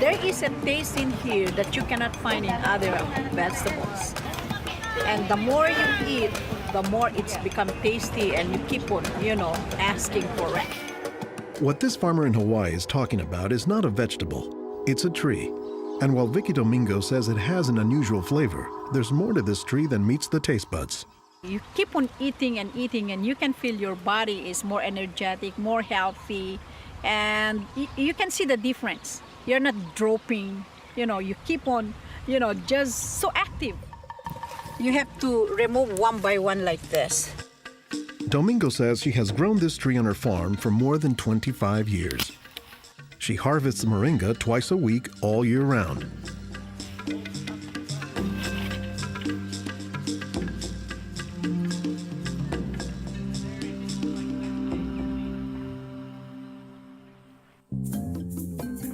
There is a taste in here that you cannot find in other vegetables. And the more you eat, the more it's become tasty and you keep on, asking for it. What this farmer in Hawaii is talking about is not a vegetable, it's a tree. And while Vicky Domingo says it has an unusual flavor, there's more to this tree than meets the taste buds. You keep on eating and eating and you can feel your body is more energetic, more healthy, and you can see the difference. You're not dropping, you keep on, just so active. You have to remove one by one like this. Domingo says she has grown this tree on her farm for more than 25 years. She harvests moringa twice a week all year round.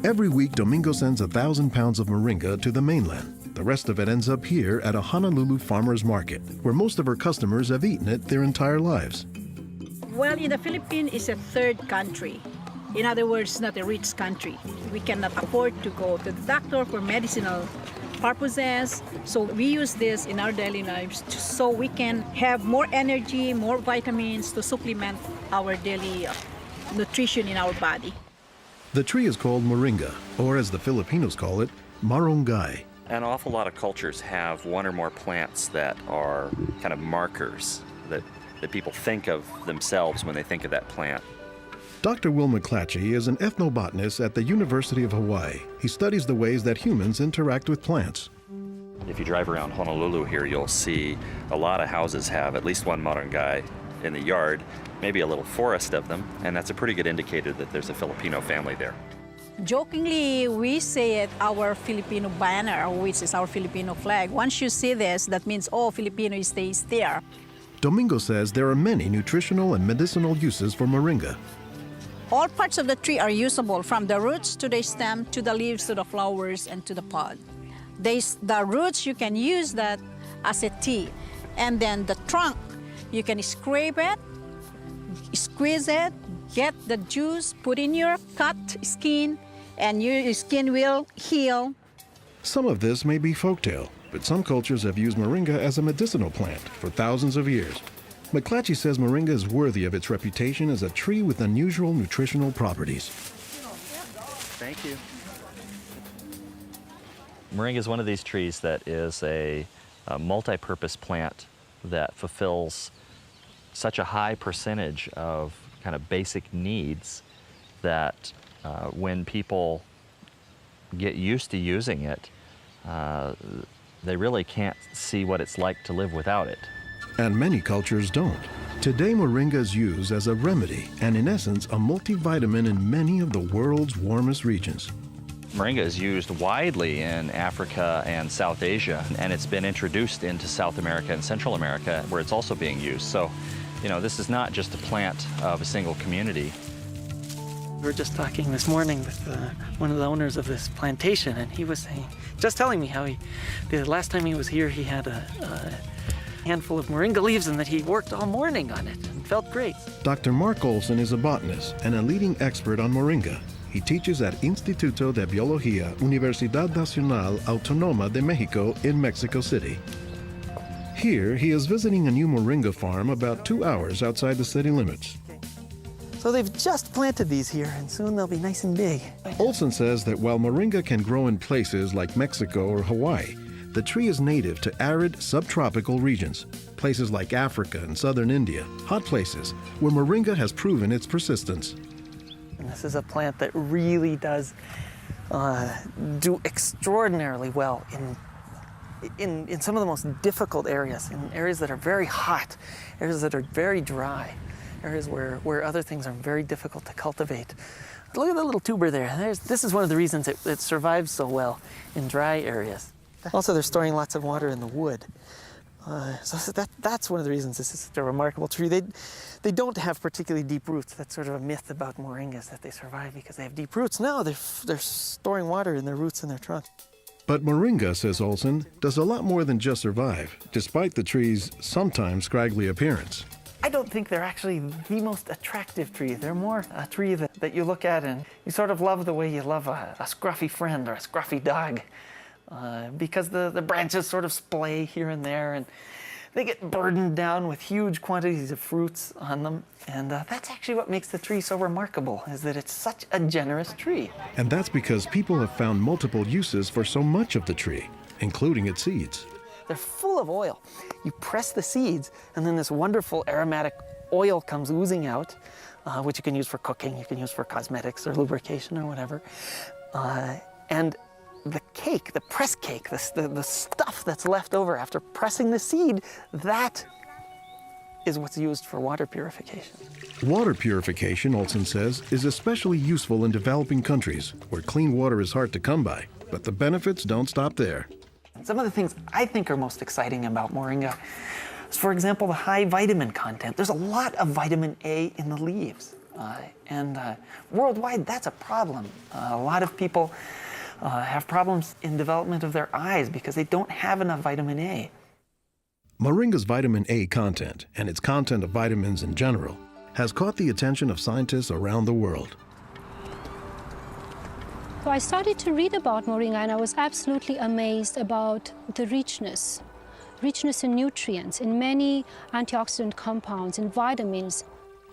Every week, Domingo sends 1,000 pounds of moringa to the mainland. The rest of it ends up here at a Honolulu farmer's market, where most of her customers have eaten it their entire lives. Well, in the Philippines, it's a third country. In other words, not a rich country. We cannot afford to go to the doctor for medicinal purposes. So we use this in our daily lives so we can have more energy, more vitamins to supplement our daily nutrition in our body. The tree is called moringa, or as the Filipinos call it, marongay. An awful lot of cultures have one or more plants that are kind of markers that people think of themselves when they think of that plant. Dr. Will McClatchy is an ethnobotanist at the University of Hawaii. He studies the ways that humans interact with plants. If you drive around Honolulu here, you'll see a lot of houses have at least one marongay in the yard, maybe a little forest of them, and that's a pretty good indicator that there's a Filipino family there. Jokingly, we say it our Filipino banner, which is our Filipino flag. Once you see this, that means, oh, Filipino stays there. Domingo says there are many nutritional and medicinal uses for moringa. All parts of the tree are usable, from the roots to the stem, to the leaves, to the flowers, and to the pod. The roots, you can use that as a tea. And then the trunk, you can scrape it, squeeze it, get the juice, put in your cut skin, and your skin will heal. Some of this may be folktale, but some cultures have used moringa as a medicinal plant for thousands of years. McClatchy says moringa is worthy of its reputation as a tree with unusual nutritional properties. Thank you. Moringa is one of these trees that is a multi-purpose plant that fulfills such a high percentage of kind of basic needs that when people get used to using it, they really can't see what it's like to live without it. And many cultures don't. Today, moringa is used as a remedy and, in essence, a multivitamin in many of the world's warmest regions. Moringa is used widely in Africa and South Asia, and it's been introduced into South America and Central America, where it's also being used. So, this is not just a plant of a single community. We were just talking this morning with one of the owners of this plantation, and he was telling me how the last time he was here, he had a handful of moringa leaves and that he worked all morning on it and felt great. Dr. Mark Olson is a botanist and a leading expert on moringa. He teaches at Instituto de Biología, Universidad Nacional Autónoma de México in Mexico City. Here, he is visiting a new moringa farm about 2 hours outside the city limits. So they've just planted these here, and soon they'll be nice and big. Olson says that while moringa can grow in places like Mexico or Hawaii, the tree is native to arid subtropical regions, places like Africa and southern India, hot places where moringa has proven its persistence. And this is a plant that really does do extraordinarily well in some of the most difficult areas, in areas that are very hot, areas that are very dry, areas where other things are very difficult to cultivate. Look at the little tuber there. This is one of the reasons it survives so well in dry areas. Also, they're storing lots of water in the wood. So that's one of the reasons this is such a remarkable tree. They don't have particularly deep roots. That's sort of a myth about moringas, that they survive because they have deep roots. No, they're storing water in their roots in their trunk. But moringa, says Olson, does a lot more than just survive, despite the tree's sometimes scraggly appearance. I don't think they're actually the most attractive tree. They're more a tree that you look at and you sort of love the way you love a scruffy friend or a scruffy dog. Because the branches sort of splay here and there, and they get burdened down with huge quantities of fruits on them. And that's actually what makes the tree so remarkable, is that it's such a generous tree. And that's because people have found multiple uses for so much of the tree, including its seeds. They're full of oil. You press the seeds, and then this wonderful aromatic oil comes oozing out, which you can use for cooking, you can use for cosmetics or lubrication or whatever. And the cake, the press cake, the stuff that's left over after pressing the seed, that is what's used for water purification. Water purification, Olson says, is especially useful in developing countries where clean water is hard to come by. But the benefits don't stop there. Some of the things I think are most exciting about moringa is, for example, the high vitamin content. There's a lot of vitamin A in the leaves. And worldwide, that's a problem. A lot of people have problems in development of their eyes because they don't have enough vitamin A. Moringa's vitamin A content, and its content of vitamins in general, has caught the attention of scientists around the world. So I started to read about moringa, and I was absolutely amazed about the richness in nutrients, in many antioxidant compounds, in vitamins.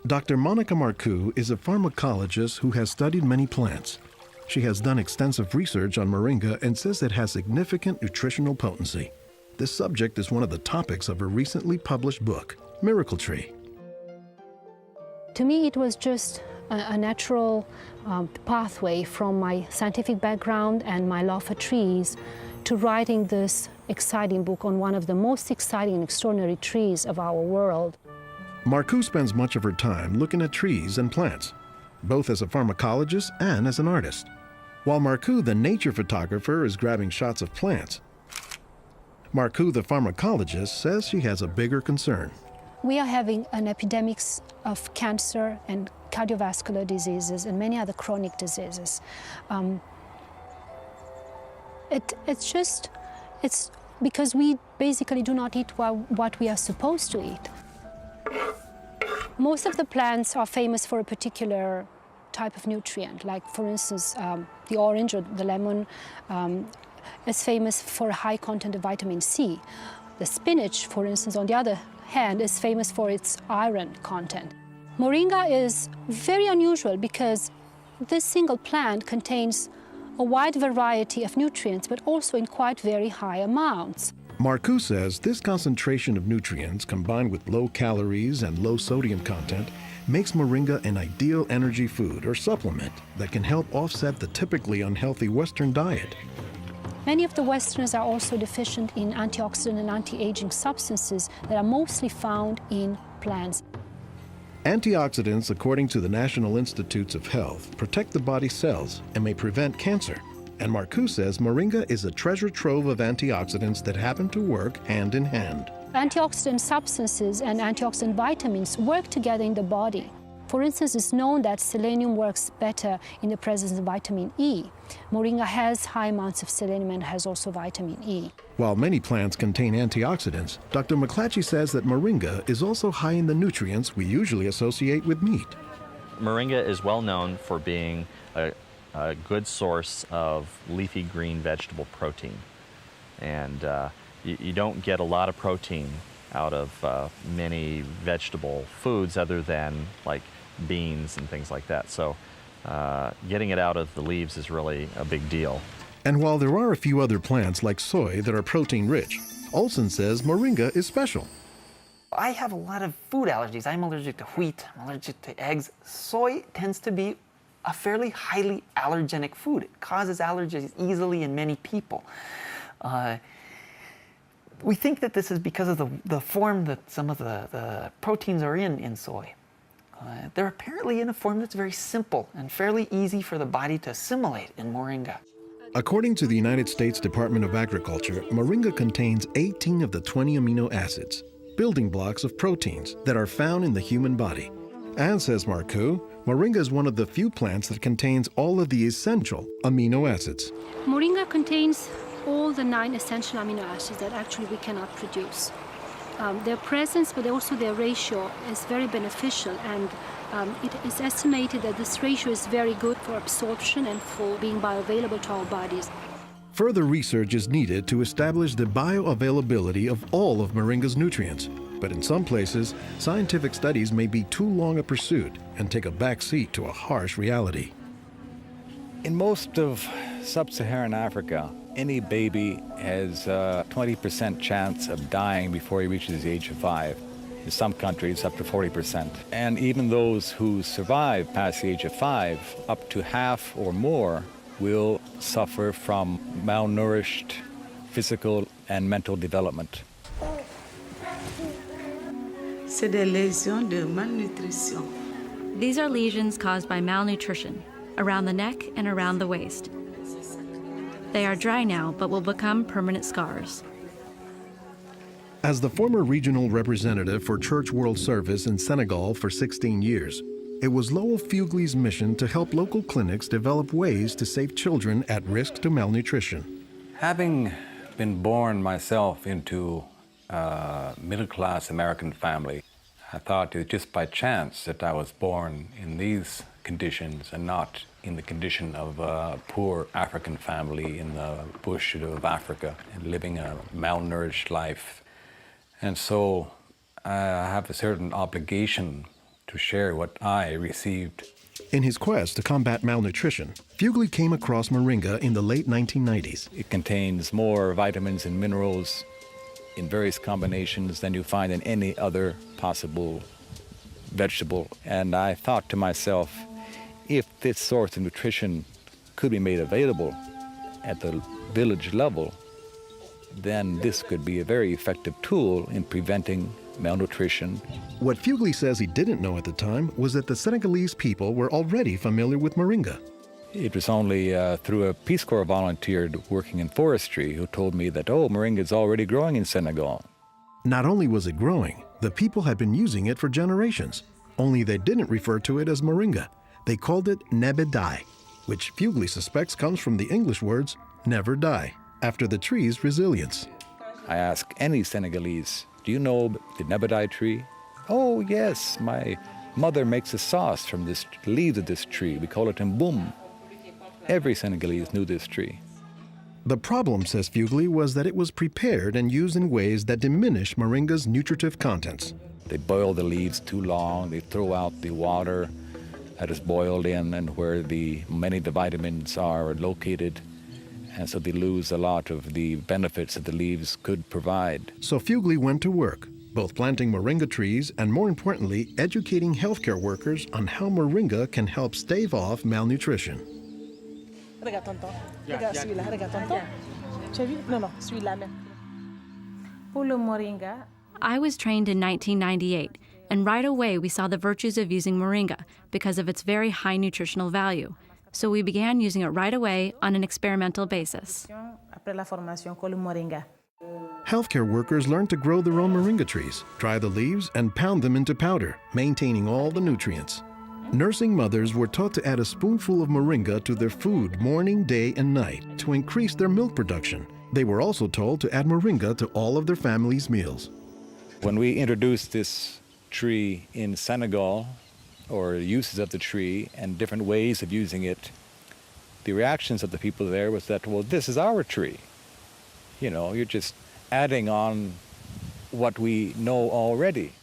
Dr. Monica Marcoux is a pharmacologist who has studied many plants. She has done extensive research on moringa and says it has significant nutritional potency. This subject is one of the topics of her recently published book, Miracle Tree. To me, it was just a natural pathway from my scientific background and my love for trees to writing this exciting book on one of the most exciting and extraordinary trees of our world. Marcoux spends much of her time looking at trees and plants, both as a pharmacologist and as an artist. While Marcoux, the nature photographer, is grabbing shots of plants, Marcoux, the pharmacologist, says she has a bigger concern. We are having an epidemic of cancer and cardiovascular diseases and many other chronic diseases. It's because we basically do not eat what we are supposed to eat. Most of the plants are famous for a particular type of nutrient, like for instance, the orange or the lemon is famous for a high content of vitamin C. The spinach, for instance, on the other hand, is famous for its iron content. Moringa is very unusual because this single plant contains a wide variety of nutrients, but also in quite very high amounts. Marcoux says this concentration of nutrients combined with low calories and low sodium content makes moringa an ideal energy food or supplement that can help offset the typically unhealthy Western diet. Many of the Westerners are also deficient in antioxidant and anti-aging substances that are mostly found in plants. Antioxidants, according to the National Institutes of Health, protect the body's cells and may prevent cancer. And Marcoux says moringa is a treasure trove of antioxidants that happen to work hand in hand. Antioxidant substances and antioxidant vitamins work together in the body. For instance, it's known that selenium works better in the presence of vitamin E. Moringa has high amounts of selenium and has also vitamin E. While many plants contain antioxidants, Dr. McClatchy says that moringa is also high in the nutrients we usually associate with meat. Moringa is well known for being a good source of leafy green vegetable protein. And you don't get a lot of protein out of many vegetable foods other than like beans and things like that. So getting it out of the leaves is really a big deal. And while there are a few other plants like soy that are protein rich, Olson says moringa is special. I have a lot of food allergies. I'm allergic to wheat, I'm allergic to eggs. Soy tends to be a fairly highly allergenic food. It causes allergies easily in many people. We think that this is because of the form that some of the proteins are in soy. They're apparently in a form that's very simple and fairly easy for the body to assimilate in moringa. According to the United States Department of Agriculture, moringa contains 18 of the 20 amino acids, building blocks of proteins that are found in the human body. And, says Marcoux, moringa is one of the few plants that contains all of the essential amino acids. Moringa contains all the 9 essential amino acids that actually we cannot produce. Their presence, but also their ratio, is very beneficial, and it is estimated that this ratio is very good for absorption and for being bioavailable to our bodies. Further research is needed to establish the bioavailability of all of moringa's nutrients. But in some places, scientific studies may be too long a pursuit and take a back seat to a harsh reality. In most of sub-Saharan Africa, any baby has a 20% chance of dying before he reaches the age of 5. In some countries, up to 40%. And even those who survive past the age of 5, up to half or more will suffer from malnourished physical and mental development. C'est des lésions de malnutrition. These are lesions caused by malnutrition around the neck and around the waist. They are dry now, but will become permanent scars. As the former regional representative for Church World Service in Senegal for 16 years, it was Lowell Fugley's mission to help local clinics develop ways to save children at risk to malnutrition. Having been born myself into a middle-class American family, I thought it was just by chance that I was born in these conditions and not in the condition of a poor African family in the bush of Africa and living a malnourished life. And so I have a certain obligation to share what I received. In his quest to combat malnutrition, Fugley came across moringa in the late 1990s. It contains more vitamins and minerals in various combinations than you find in any other possible vegetable. And I thought to myself, if this source of nutrition could be made available at the village level, then this could be a very effective tool in preventing malnutrition. What Fugley says he didn't know at the time was that the Senegalese people were already familiar with moringa. It was only through a Peace Corps volunteer working in forestry who told me that, oh, moringa is already growing in Senegal. Not only was it growing, the people had been using it for generations. Only they didn't refer to it as moringa. They called it nebedai, which Fugley suspects comes from the English words never die, after the tree's resilience. I ask any Senegalese, do you know the nebedai tree? Oh, yes, my mother makes a sauce from the leaves of this tree. We call it mboum. Every Senegalese knew this tree. The problem, says Fugley, was that it was prepared and used in ways that diminish moringa's nutritive contents. They boil the leaves too long, they throw out the water that is boiled in and where many of the vitamins are located, and so they lose a lot of the benefits that the leaves could provide. So Fugley went to work, both planting moringa trees and, more importantly, educating healthcare workers on how moringa can help stave off malnutrition. Regarde tonton. Regarde celui-là. Regarde tonton. Tu as vu? Non, non, celui-là même. Pour le moringa, I was trained in 1998, and right away we saw the virtues of using moringa because of its very high nutritional value. So we began using it right away on an experimental basis. après la formation, con le moringa. Healthcare workers learned to grow their own moringa trees, dry the leaves, and pound them into powder, maintaining all the nutrients. Nursing mothers were taught to add a spoonful of moringa to their food morning, day, and night to increase their milk production. They were also told to add moringa to all of their family's meals. When we introduced this tree in Senegal, or uses of the tree and different ways of using it, the reactions of the people there was that, well, this is our tree. You know, you're just adding on what we know already.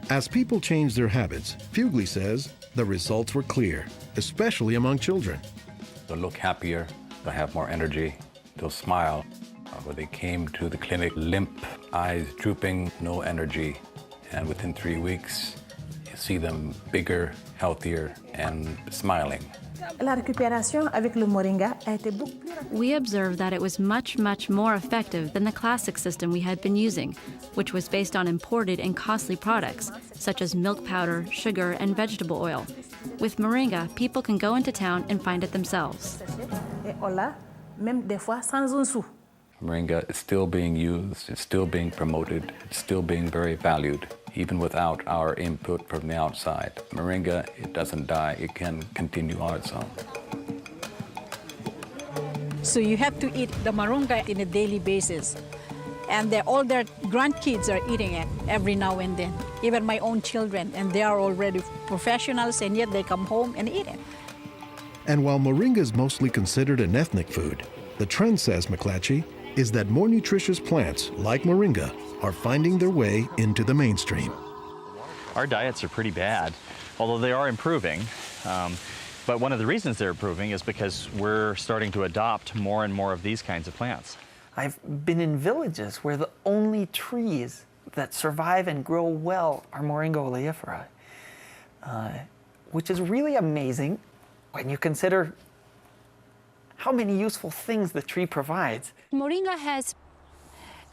As people changed their habits, Fugley says the results were clear, especially among children. They'll look happier, they'll have more energy, they'll smile. When they came to the clinic, limp, eyes drooping, no energy, and within 3 weeks, you see them bigger, healthier, and smiling. La récupération avec le moringa a été beaucoup plus rapide. We observed that it was much, much more effective than the classic system we had been using, which was based on imported and costly products, such as milk powder, sugar, and vegetable oil. With moringa, people can go into town and find it themselves. Et on l'a, même des fois sans un sou. Moringa is still being used, it's still being promoted, it's still being very valued, even without our input from the outside. Moringa, it doesn't die, it can continue on its own. So you have to eat the moringa on a daily basis. And all their grandkids are eating it every now and then, even my own children, and they are already professionals, and yet they come home and eat it. And while moringa is mostly considered an ethnic food, the trend, says McClatchy, is that more nutritious plants, like moringa, are finding their way into the mainstream. Our diets are pretty bad, although they are improving. But one of the reasons they're improving is because we're starting to adopt more and more of these kinds of plants. I've been in villages where the only trees that survive and grow well are Moringa oleifera, which is really amazing when you consider how many useful things the tree provides. Moringa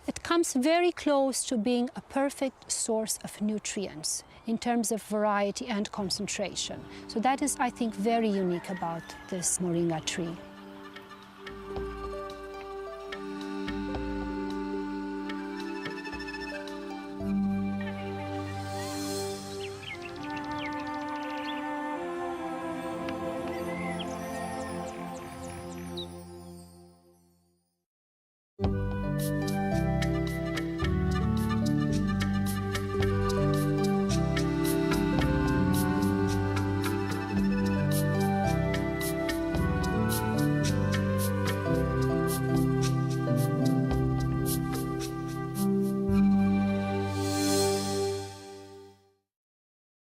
it comes very close to being a perfect source of nutrients in terms of variety and concentration. So that is, I think, very unique about this moringa tree.